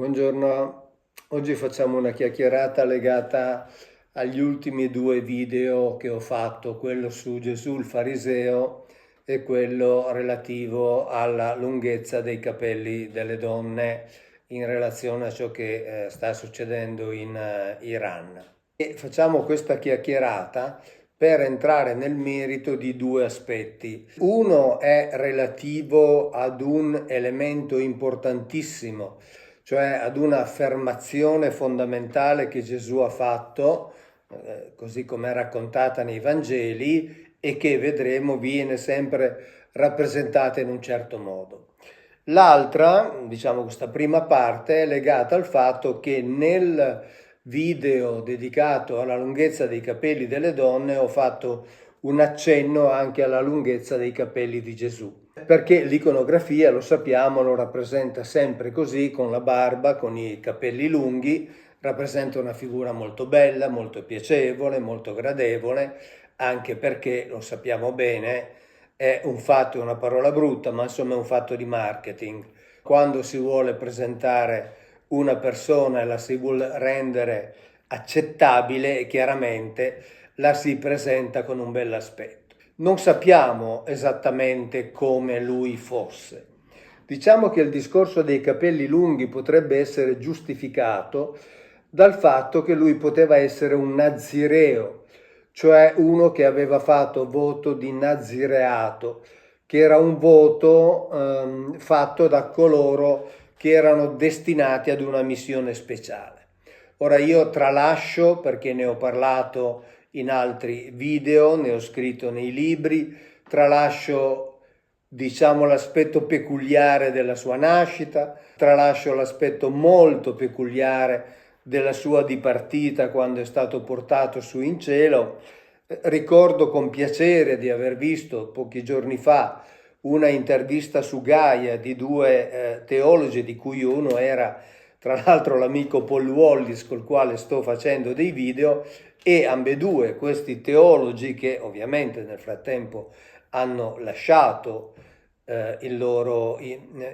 Buongiorno, oggi facciamo una chiacchierata legata agli ultimi due video che ho fatto, quello su Gesù il fariseo e quello relativo alla lunghezza dei capelli delle donne in relazione a ciò che sta succedendo in Iran. E facciamo questa chiacchierata per entrare nel merito di due aspetti. Uno è relativo ad un elemento importantissimo, cioè ad un'affermazione fondamentale che Gesù ha fatto, così come è raccontata nei Vangeli, e che vedremo viene sempre rappresentata in un certo modo. L'altra, diciamo questa prima parte, è legata al fatto che nel video dedicato alla lunghezza dei capelli delle donne ho fatto un accenno anche alla lunghezza dei capelli di Gesù. Perché l'iconografia, lo sappiamo, lo rappresenta sempre così, con la barba, con i capelli lunghi, rappresenta una figura molto bella, molto piacevole, molto gradevole, anche perché, lo sappiamo bene, è un fatto, è una parola brutta, ma insomma è un fatto di marketing. Quando si vuole presentare una persona e la si vuole rendere accettabile, chiaramente la si presenta con un bell'aspetto. Non sappiamo esattamente come lui fosse. Diciamo che il discorso dei capelli lunghi potrebbe essere giustificato dal fatto che lui poteva essere un nazireo, cioè uno che aveva fatto voto di nazireato, che era un voto fatto da coloro che erano destinati ad una missione speciale. Ora io tralascio, perché ne ho parlato in altri video, ne ho scritto nei libri, tralascio diciamo l'aspetto peculiare della sua nascita, tralascio l'aspetto molto peculiare della sua dipartita quando è stato portato su in cielo. Ricordo con piacere di aver visto pochi giorni fa una intervista su Gaia di due teologi, di cui uno era tra l'altro l'amico Paul Wallis col quale sto facendo dei video, e ambedue questi teologi, che ovviamente nel frattempo hanno lasciato il loro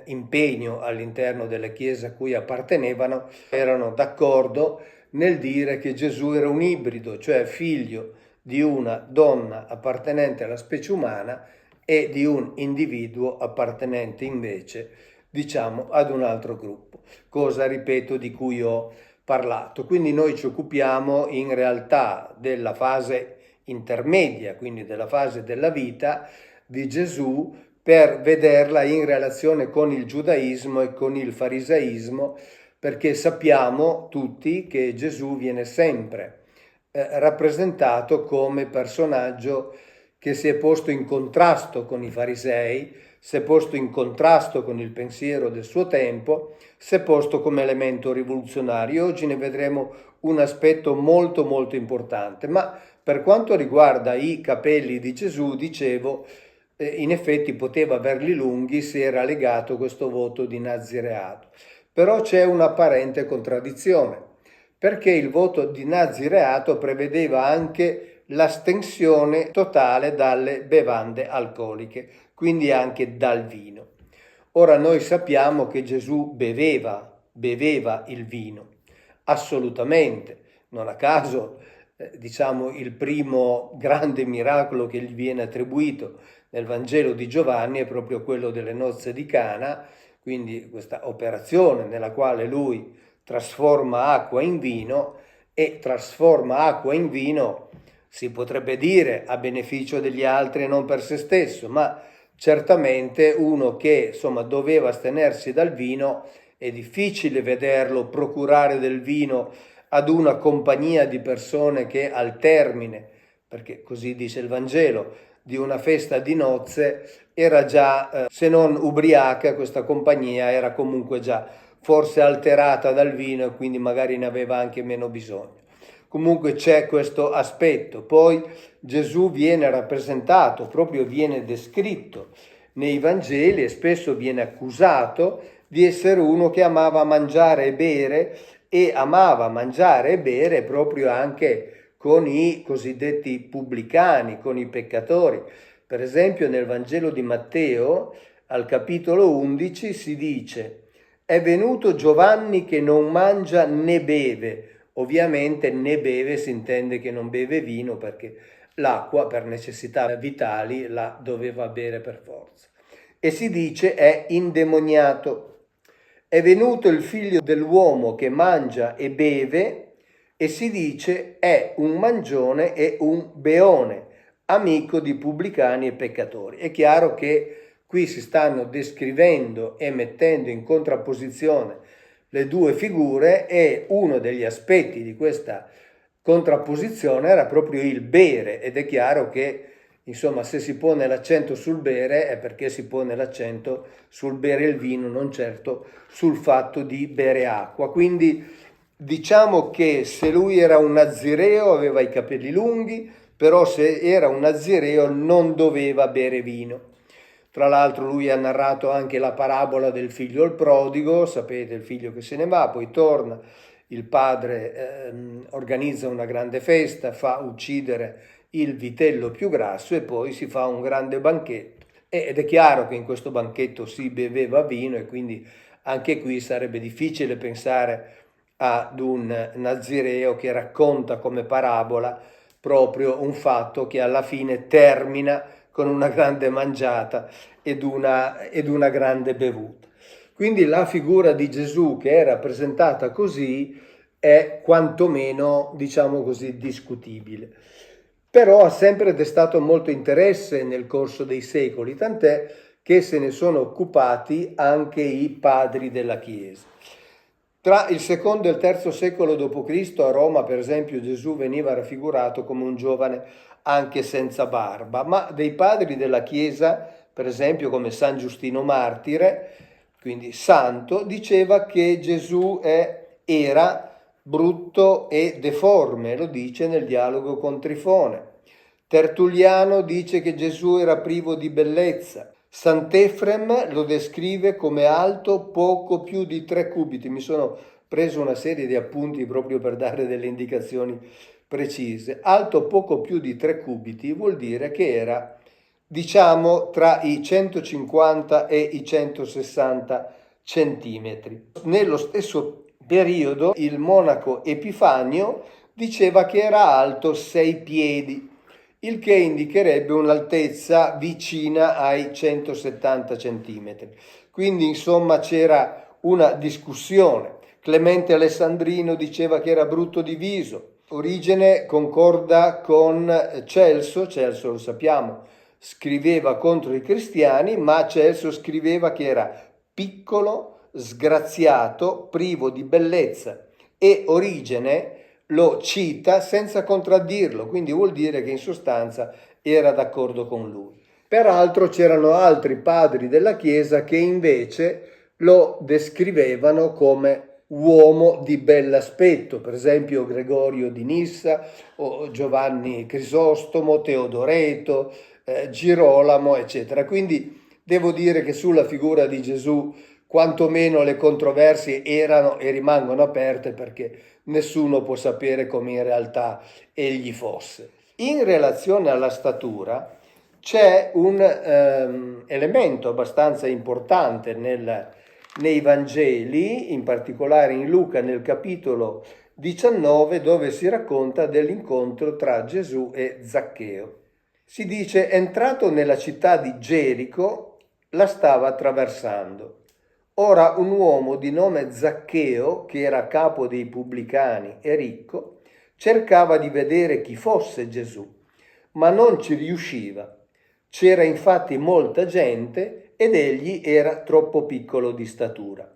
impegno all'interno della chiesa a cui appartenevano, erano d'accordo nel dire che Gesù era un ibrido, cioè figlio di una donna appartenente alla specie umana e di un individuo appartenente invece, diciamo, ad un altro gruppo, cosa, ripeto, di cui ho parlato. Quindi noi ci occupiamo in realtà della fase intermedia, quindi della fase della vita di Gesù, per vederla in relazione con il giudaismo e con il farisaismo, perché sappiamo tutti che Gesù viene sempre rappresentato come personaggio che si è posto in contrasto con i farisei, si è posto in contrasto con il pensiero del suo tempo, si è posto come elemento rivoluzionario. Oggi ne vedremo un aspetto molto molto importante, ma per quanto riguarda i capelli di Gesù, dicevo, in effetti poteva averli lunghi se era legato questo voto di nazireato. Però c'è un'apparente contraddizione, perché il voto di nazireato prevedeva anche l'astensione totale dalle bevande alcoliche, quindi anche dal vino. Ora noi sappiamo che Gesù beveva il vino, assolutamente, non a caso, diciamo, il primo grande miracolo che gli viene attribuito nel Vangelo di Giovanni è proprio quello delle nozze di Cana, quindi questa operazione nella quale lui trasforma acqua in vino, e trasforma acqua in vino, si potrebbe dire, a beneficio degli altri e non per se stesso, ma certamente uno che insomma doveva astenersi dal vino, è difficile vederlo procurare del vino ad una compagnia di persone che al termine, perché così dice il Vangelo, di una festa di nozze era già, se non ubriaca, questa compagnia era comunque già forse alterata dal vino e quindi magari ne aveva anche meno bisogno. Comunque c'è questo aspetto. Poi Gesù viene rappresentato, proprio viene descritto nei Vangeli, e spesso viene accusato di essere uno che amava mangiare e bere, e amava mangiare e bere proprio anche con i cosiddetti pubblicani, con i peccatori. Per esempio nel Vangelo di Matteo, al capitolo 11, si dice: è venuto Giovanni che non mangia né beve. Ovviamente né beve si intende che non beve vino, perché l'acqua per necessità vitali la doveva bere per forza. E si dice è indemoniato. È venuto il figlio dell'uomo che mangia e beve, e si dice è un mangione e un beone, amico di pubblicani e peccatori. È chiaro che qui si stanno descrivendo e mettendo in contrapposizione le due figure, e uno degli aspetti di questa contrapposizione era proprio il bere, ed è chiaro che insomma se si pone l'accento sul bere è perché si pone l'accento sul bere il vino, non certo sul fatto di bere acqua. Quindi diciamo che se lui era un nazireo aveva i capelli lunghi, però se era un nazireo non doveva bere vino. Tra l'altro lui ha narrato anche la parabola del figlio il prodigo, sapete, il figlio che se ne va, poi torna, il padre organizza una grande festa, fa uccidere il vitello più grasso e poi si fa un grande banchetto. Ed è chiaro che in questo banchetto si beveva vino, e quindi anche qui sarebbe difficile pensare ad un nazireo che racconta come parabola proprio un fatto che alla fine termina con una grande mangiata ed una grande bevuta. Quindi la figura di Gesù che è rappresentata così è quantomeno, diciamo così, discutibile. Però ha sempre destato molto interesse nel corso dei secoli, tant'è che se ne sono occupati anche i padri della Chiesa. Tra il secondo e il terzo secolo d.C. a Roma, per esempio, Gesù veniva raffigurato come un giovane anche senza barba, ma dei padri della Chiesa, per esempio come San Giustino Martire, quindi santo, diceva che Gesù era brutto e deforme, lo dice nel dialogo con Trifone. Tertulliano dice che Gesù era privo di bellezza. Sant'Efrem lo descrive come alto poco più di 3 cubiti. Mi sono preso una serie di appunti proprio per dare delle indicazioni precise. Alto poco più di 3 cubiti vuol dire che era, diciamo, tra i 150 e i 160 centimetri. Nello stesso periodo il monaco Epifanio diceva che era alto 6 piedi, il che indicherebbe un'altezza vicina ai 170 centimetri. Quindi insomma c'era una discussione. Clemente Alessandrino diceva che era brutto di viso. Origene concorda con Celso lo sappiamo, scriveva contro i cristiani, ma Celso scriveva che era piccolo, sgraziato, privo di bellezza, e Origene lo cita senza contraddirlo, quindi vuol dire che in sostanza era d'accordo con lui. Peraltro c'erano altri padri della Chiesa che invece lo descrivevano come uomo di bell'aspetto, per esempio Gregorio di Nissa o Giovanni Crisostomo, Teodoreto, Girolamo, eccetera. Quindi devo dire che sulla figura di Gesù quantomeno le controversie erano e rimangono aperte, perché nessuno può sapere come in realtà egli fosse. In relazione alla statura c'è un elemento abbastanza importante nei Vangeli, in particolare in Luca nel capitolo 19, dove si racconta dell'incontro tra Gesù e Zaccheo. Si dice: entrato nella città di Gerico, la stava attraversando. Ora un uomo di nome Zaccheo, che era capo dei pubblicani e ricco, cercava di vedere chi fosse Gesù, ma non ci riusciva. C'era infatti molta gente ed egli era troppo piccolo di statura.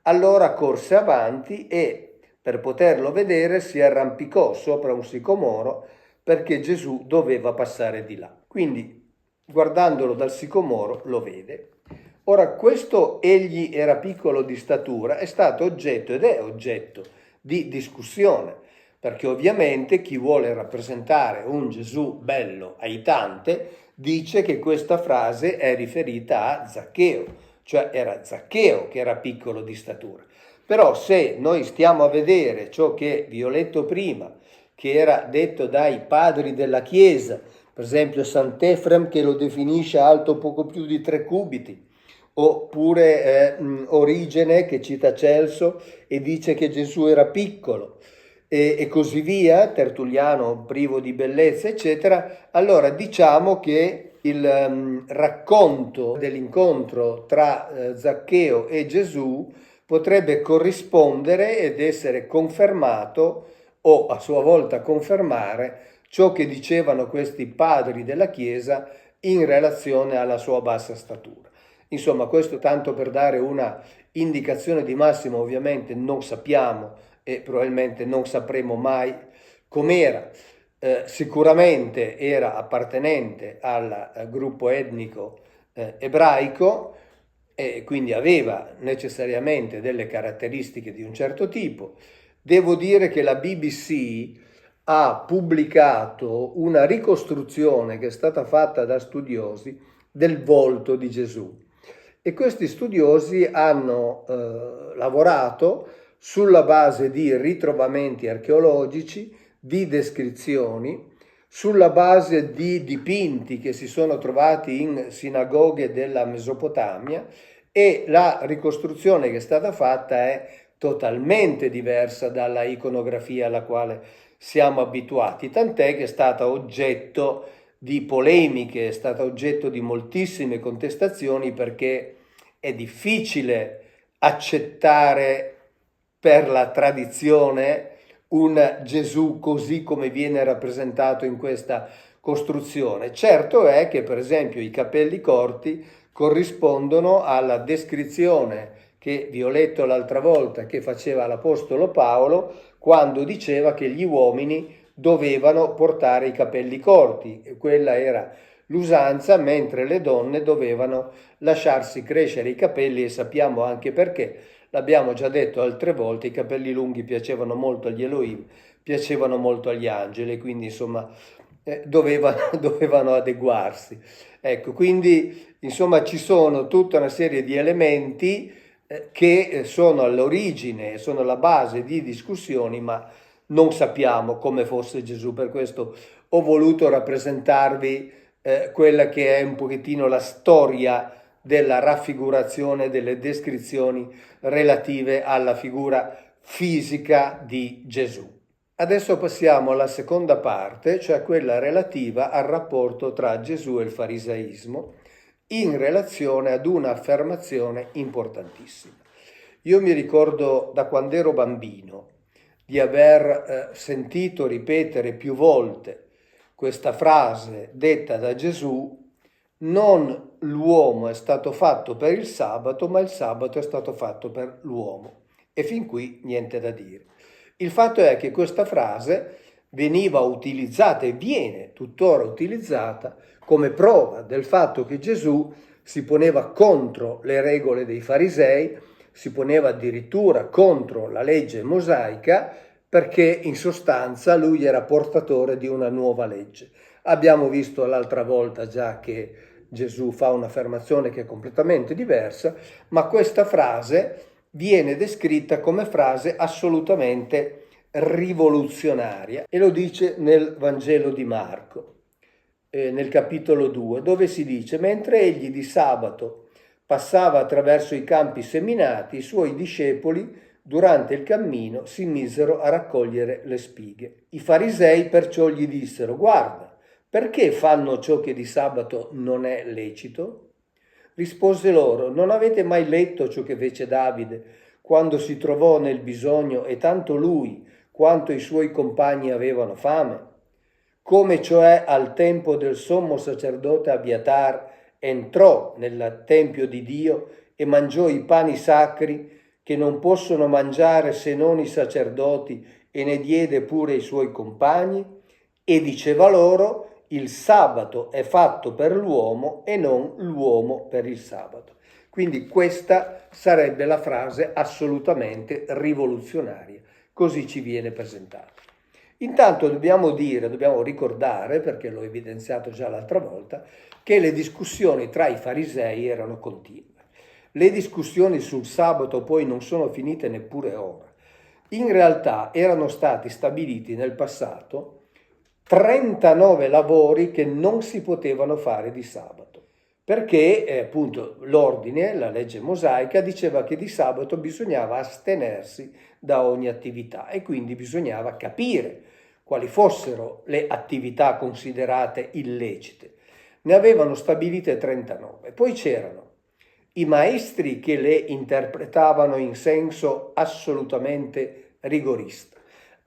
Allora corse avanti e, per poterlo vedere, si arrampicò sopra un sicomoro, perché Gesù doveva passare di là. Quindi, guardandolo dal sicomoro, lo vede. Ora, questo egli era piccolo di statura è stato oggetto ed è oggetto di discussione, perché ovviamente chi vuole rappresentare un Gesù bello aitante dice che questa frase è riferita a Zaccheo, cioè era Zaccheo che era piccolo di statura. Però se noi stiamo a vedere ciò che vi ho letto prima, che era detto dai padri della Chiesa, per esempio Sant'Efrem che lo definisce alto poco più di 3 cubiti, oppure Origene che cita Celso e dice che Gesù era piccolo, e così via, Tertulliano privo di bellezza, eccetera. Allora diciamo che il racconto dell'incontro tra Zaccheo e Gesù potrebbe corrispondere ed essere confermato, o a sua volta confermare, ciò che dicevano questi padri della Chiesa in relazione alla sua bassa statura. Insomma, questo tanto per dare una indicazione di massimo. Ovviamente non sappiamo e probabilmente non sapremo mai com'era. Sicuramente era appartenente al gruppo etnico ebraico, e quindi aveva necessariamente delle caratteristiche di un certo tipo. Devo dire che la BBC ha pubblicato una ricostruzione che è stata fatta da studiosi del volto di Gesù, e questi studiosi hanno lavorato sulla base di ritrovamenti archeologici, di descrizioni, sulla base di dipinti che si sono trovati in sinagoghe della Mesopotamia, e la ricostruzione che è stata fatta è totalmente diversa dalla iconografia alla quale siamo abituati, tant'è che è stata oggetto di polemiche, è stata oggetto di moltissime contestazioni, perché è difficile accettare per la tradizione un Gesù così come viene rappresentato in questa costruzione. Certo è che, per esempio, i capelli corti corrispondono alla descrizione che vi ho letto l'altra volta che faceva l'Apostolo Paolo quando diceva che gli uomini dovevano portare i capelli corti, e quella era l'usanza, mentre le donne dovevano lasciarsi crescere i capelli, e sappiamo anche perché. L'abbiamo già detto altre volte, i capelli lunghi piacevano molto agli Elohim, piacevano molto agli angeli, quindi insomma dovevano adeguarsi. Ecco, quindi insomma ci sono tutta una serie di elementi che sono all'origine, sono la base di discussioni, ma non sappiamo come fosse Gesù. Per questo ho voluto rappresentarvi quella che è un pochettino la storia della raffigurazione, delle descrizioni relative alla figura fisica di Gesù. Adesso passiamo alla seconda parte, cioè quella relativa al rapporto tra Gesù e il farisaismo, in relazione ad un'affermazione importantissima. Io mi ricordo da quando ero bambino di aver sentito ripetere più volte questa frase detta da Gesù: non l'uomo è stato fatto per il sabato, ma il sabato è stato fatto per l'uomo. E fin qui niente da dire. Il fatto è che questa frase veniva utilizzata e viene tuttora utilizzata come prova del fatto che Gesù si poneva contro le regole dei farisei, si poneva addirittura contro la legge mosaica, perché in sostanza lui era portatore di una nuova legge. Abbiamo visto l'altra volta già che Gesù fa un'affermazione che è completamente diversa, ma questa frase viene descritta come frase assolutamente rivoluzionaria, e lo dice nel Vangelo di Marco, nel capitolo 2, dove si dice: mentre egli di sabato passava attraverso i campi seminati, i suoi discepoli durante il cammino si misero a raccogliere le spighe. I farisei perciò gli dissero: guarda, perché fanno ciò che di sabato non è lecito? Rispose loro: non avete mai letto ciò che fece Davide quando si trovò nel bisogno e tanto lui quanto i suoi compagni avevano fame? Come cioè al tempo del sommo sacerdote Abiatar entrò nel tempio di Dio e mangiò i pani sacri che non possono mangiare se non i sacerdoti, e ne diede pure ai suoi compagni, e diceva loro: il sabato è fatto per l'uomo e non l'uomo per il sabato. Quindi questa sarebbe la frase assolutamente rivoluzionaria, così ci viene presentata. Intanto dobbiamo ricordare, perché l'ho evidenziato già l'altra volta, che le discussioni tra i farisei erano continue. Le discussioni sul sabato poi non sono finite neppure ora. In realtà erano stati stabiliti nel passato 39 lavori che non si potevano fare di sabato. perché appunto l'ordine, la legge mosaica, diceva che di sabato bisognava astenersi da ogni attività e quindi bisognava capire quali fossero le attività considerate illecite. Ne avevano stabilite 39. Poi c'erano i maestri che le interpretavano in senso assolutamente rigorista,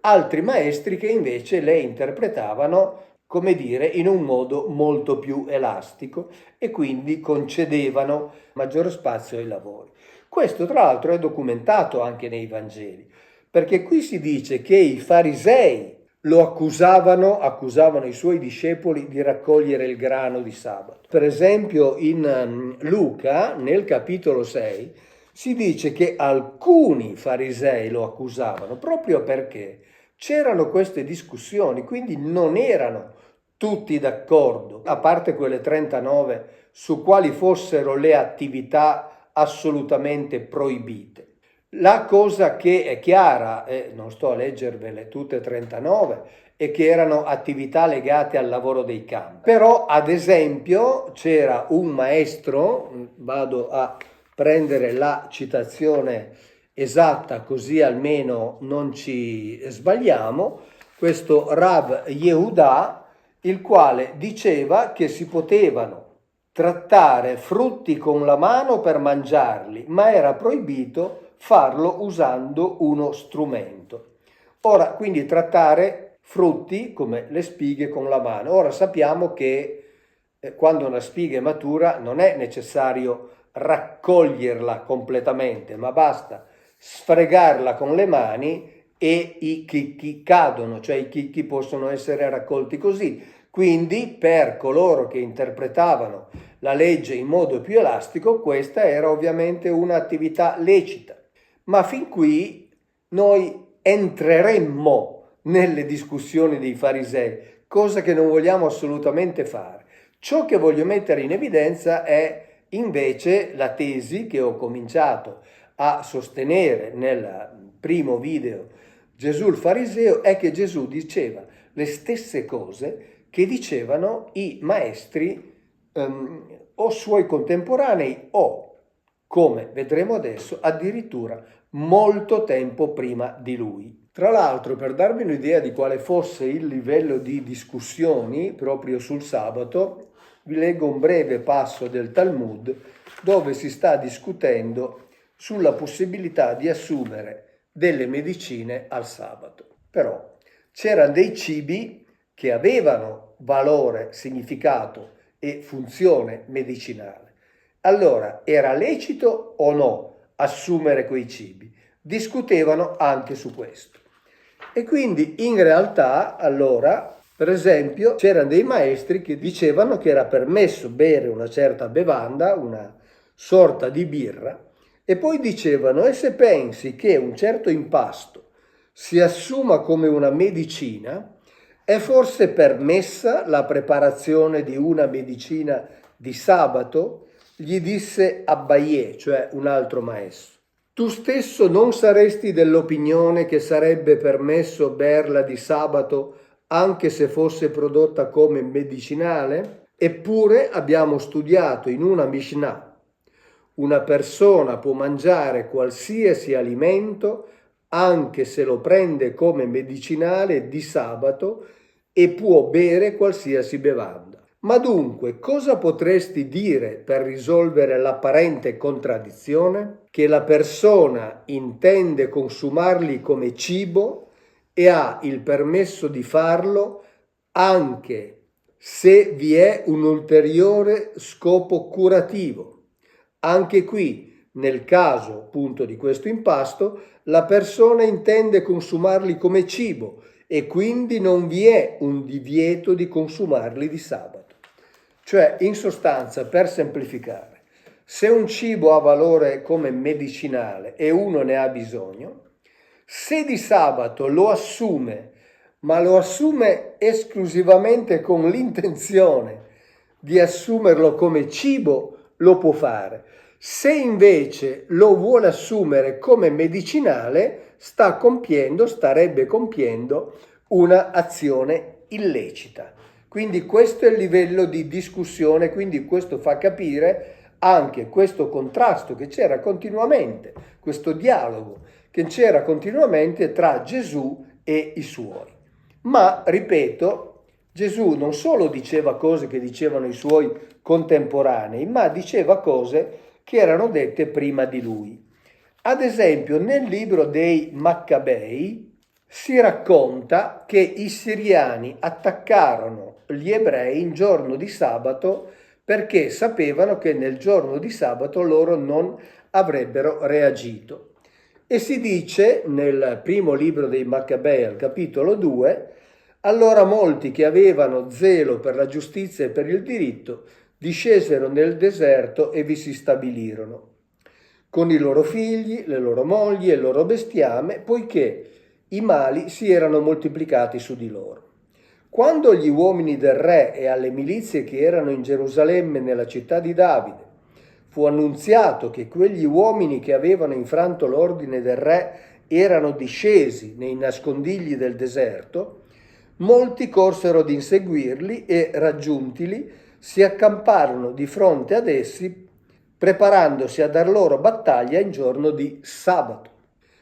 altri maestri che invece le interpretavano, come dire, in un modo molto più elastico e quindi concedevano maggiore spazio ai lavori. Questo tra l'altro è documentato anche nei Vangeli, perché qui si dice che i farisei lo accusavano i suoi discepoli di raccogliere il grano di sabato. Per esempio in Luca, nel capitolo 6, si dice che alcuni farisei lo accusavano proprio perché c'erano queste discussioni, quindi non erano tutti d'accordo, a parte quelle 39 su quali fossero le attività assolutamente proibite. La cosa che è chiara, e non sto a leggervele tutte 39, è che erano attività legate al lavoro dei campi. Però, ad esempio, c'era un maestro, vado a prendere la citazione esatta così almeno non ci sbagliamo, questo Rav Yehuda, il quale diceva che si potevano trattare frutti con la mano per mangiarli, ma era proibito farlo usando uno strumento. Ora, quindi trattare frutti come le spighe con la mano. Ora sappiamo che quando una spiga è matura non è necessario raccoglierla completamente, ma basta sfregarla con le mani e i chicchi cadono, cioè i chicchi possono essere raccolti così. Quindi per coloro che interpretavano la legge in modo più elastico, questa era ovviamente un'attività lecita. Ma fin qui noi entreremmo nelle discussioni dei farisei, cosa che non vogliamo assolutamente fare. Ciò che voglio mettere in evidenza è invece la tesi che ho cominciato a sostenere nel primo video Gesù il fariseo, è che Gesù diceva le stesse cose che dicevano i maestri o suoi contemporanei o, come vedremo adesso, addirittura molto tempo prima di lui. Tra l'altro, per darvi un'idea di quale fosse il livello di discussioni proprio sul sabato, vi leggo un breve passo del Talmud dove si sta discutendo sulla possibilità di assumere delle medicine al sabato. Però c'erano dei cibi che avevano valore, significato e funzione medicinale. Allora, era lecito o no assumere quei cibi? Discutevano anche su questo. E quindi in realtà, allora, per esempio, c'erano dei maestri che dicevano che era permesso bere una certa bevanda, una sorta di birra, e poi dicevano, e se pensi che un certo impasto si assuma come una medicina, è forse permessa la preparazione di una medicina di sabato? Gli disse Abaye, cioè un altro maestro. Tu stesso non saresti dell'opinione che sarebbe permesso berla di sabato anche se fosse prodotta come medicinale? Eppure abbiamo studiato in una Mishnah. Una persona può mangiare qualsiasi alimento anche se lo prende come medicinale di sabato e può bere qualsiasi bevanda. Ma dunque, cosa potresti dire per risolvere l'apparente contraddizione? Che la persona intende consumarli come cibo e ha il permesso di farlo anche se vi è un ulteriore scopo curativo. Anche qui, nel caso appunto di questo impasto, la persona intende consumarli come cibo e quindi non vi è un divieto di consumarli di sabato. Cioè, in sostanza, per semplificare, se un cibo ha valore come medicinale e uno ne ha bisogno, se di sabato lo assume, ma lo assume esclusivamente con l'intenzione di assumerlo come cibo, lo può fare. Se invece lo vuole assumere come medicinale, starebbe compiendo una azione illecita. Quindi questo è il livello di discussione, quindi questo fa capire anche questo contrasto che c'era continuamente, questo dialogo che c'era continuamente tra Gesù e i suoi. Ma, ripeto, Gesù non solo diceva cose che dicevano i suoi contemporanei, ma diceva cose che erano dette prima di lui. Ad esempio, nel libro dei Maccabei si racconta che i siriani attaccarono gli ebrei in giorno di sabato perché sapevano che nel giorno di sabato loro non avrebbero reagito. E si dice nel primo libro dei Maccabei, al capitolo 2, allora molti che avevano zelo per la giustizia e per il diritto discesero nel deserto e vi si stabilirono, con i loro figli, le loro mogli e il loro bestiame, poiché i mali si erano moltiplicati su di loro. Quando agli uomini del re e alle milizie che erano in Gerusalemme nella città di Davide fu annunziato che quegli uomini che avevano infranto l'ordine del re erano discesi nei nascondigli del deserto, molti corsero ad inseguirli e, raggiuntili, si accamparono di fronte ad essi, preparandosi a dar loro battaglia in giorno di sabato.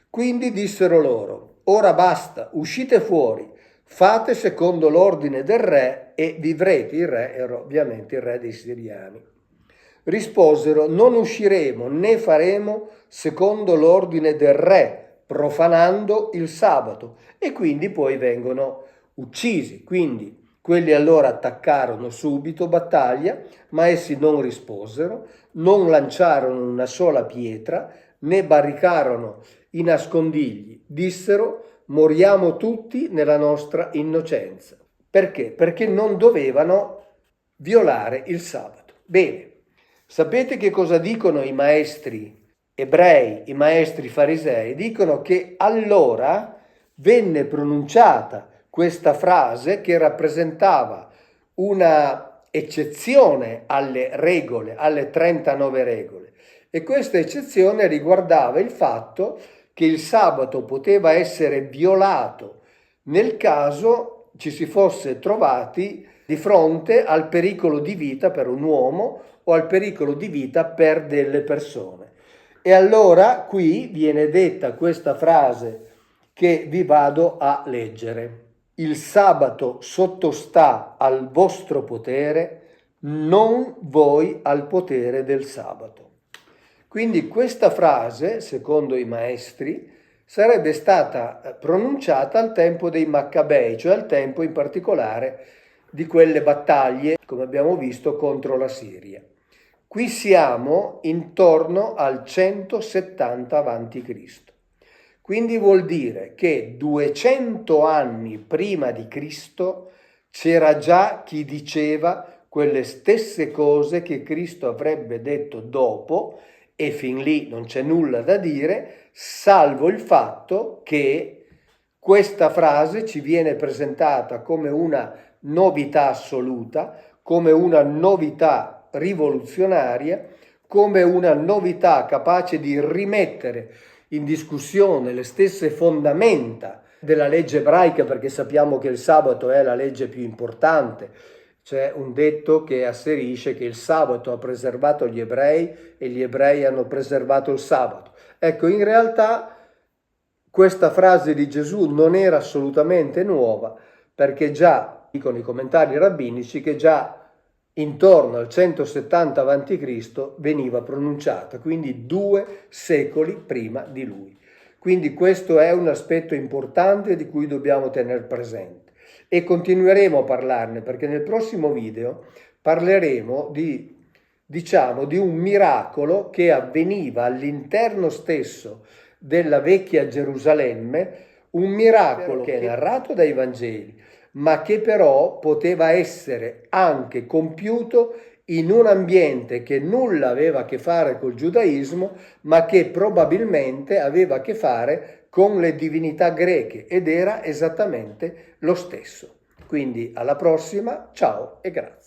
Quindi dissero loro: ora basta, uscite fuori, fate secondo l'ordine del re e vivrete. Il re era ovviamente il re dei siriani. Risposero: non usciremo né faremo secondo l'ordine del re, profanando il sabato. E quindi poi vengono uccisi. Quindi quelli allora attaccarono subito battaglia, ma essi non risposero, non lanciarono una sola pietra, né barricarono i nascondigli. Dissero: moriamo tutti nella nostra innocenza. Perché? Perché non dovevano violare il sabato. Bene, sapete che cosa dicono i maestri ebrei, i maestri farisei? Dicono che allora venne pronunciata questa frase che rappresentava una eccezione alle regole, alle 39 regole. E questa eccezione riguardava il fatto che il sabato poteva essere violato nel caso ci si fosse trovati di fronte al pericolo di vita per un uomo o al pericolo di vita per delle persone. E allora qui viene detta questa frase che vi vado a leggere. Il sabato sottostà al vostro potere, non voi al potere del sabato. Quindi questa frase, secondo i maestri, sarebbe stata pronunciata al tempo dei Maccabei, cioè al tempo in particolare di quelle battaglie, come abbiamo visto, contro la Siria. Qui siamo intorno al 170 a.C. Quindi vuol dire che 200 anni prima di Cristo c'era già chi diceva quelle stesse cose che Cristo avrebbe detto dopo, e fin lì non c'è nulla da dire, salvo il fatto che questa frase ci viene presentata come una novità assoluta, come una novità rivoluzionaria, come una novità capace di rimettere in discussione le stesse fondamenta della legge ebraica, perché sappiamo che il sabato è la legge più importante. C'è un detto che asserisce che il sabato ha preservato gli ebrei e gli ebrei hanno preservato il sabato. Ecco, in realtà questa frase di Gesù non era assolutamente nuova, perché già, dicono i commentari rabbinici, che già intorno al 170 a.C. veniva pronunciata, quindi 2 secoli prima di lui. Quindi questo è un aspetto importante di cui dobbiamo tenere presente. E continueremo a parlarne, perché nel prossimo video parleremo di un miracolo che avveniva all'interno stesso della vecchia Gerusalemme, un miracolo che è narrato dai Vangeli, ma che però poteva essere anche compiuto in un ambiente che nulla aveva a che fare col giudaismo, ma che probabilmente aveva a che fare con le divinità greche, ed era esattamente lo stesso. Quindi alla prossima, ciao e grazie.